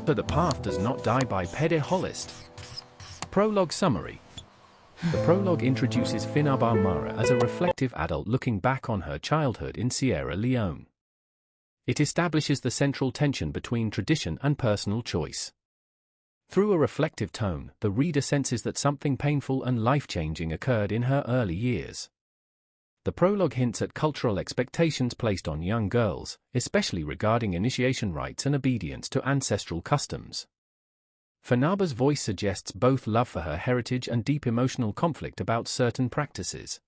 So the Path Does Not Die by Pede Hollist. Prologue summary. The prologue introduces Finaba Marah as a reflective adult looking back on her childhood in Sierra Leone. It establishes the central tension between tradition and personal choice. Through a reflective tone, the reader senses that something painful and life-changing occurred in her early years. The prologue hints at cultural expectations placed on young girls, especially regarding initiation rites and obedience to ancestral customs. Finaba's voice suggests both love for her heritage and deep emotional conflict about certain practices.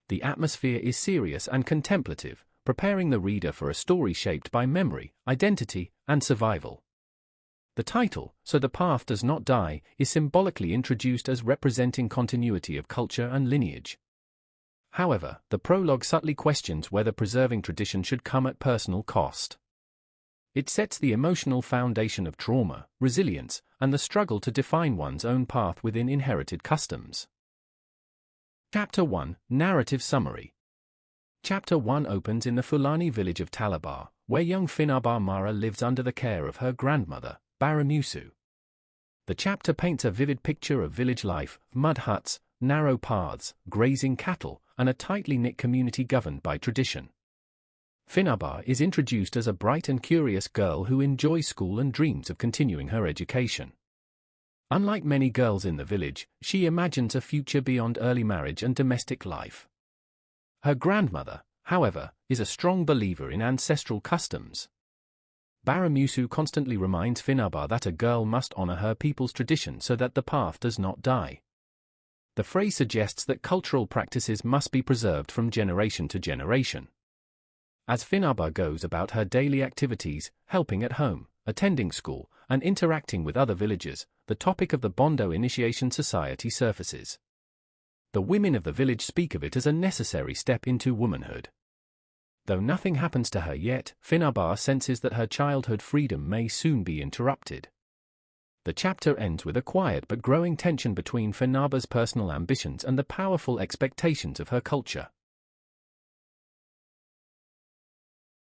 The atmosphere is serious and contemplative, preparing the reader for a story shaped by memory, identity, and survival. The title, So the Path Does Not Die, is symbolically introduced as representing continuity of culture and lineage. However, the prologue subtly questions whether preserving tradition should come at personal cost. It sets the emotional foundation of trauma, resilience, and the struggle to define one's own path within inherited customs. Chapter 1, Narrative Summary. Chapter 1 opens in the Fulani village of Talaba, where young Finaba Marah lives under the care of her grandmother, Baramusu. The chapter paints a vivid picture of village life: mud huts, narrow paths, grazing cattle, and a tightly knit community governed by tradition. Finaba is introduced as a bright and curious girl who enjoys school and dreams of continuing her education. Unlike many girls in the village, she imagines a future beyond early marriage and domestic life. Her grandmother, however, is a strong believer in ancestral customs. Baramusu constantly reminds Finaba that a girl must honor her people's tradition so that the path does not die. The phrase suggests that cultural practices must be preserved from generation to generation. As Finaba goes about her daily activities, helping at home, attending school, and interacting with other villagers, the topic of the Bondo initiation society surfaces. The women of the village speak of it as a necessary step into womanhood. Though nothing happens to her yet, Finaba senses that her childhood freedom may soon be interrupted. The chapter ends with a quiet but growing tension between Finaba's personal ambitions and the powerful expectations of her culture.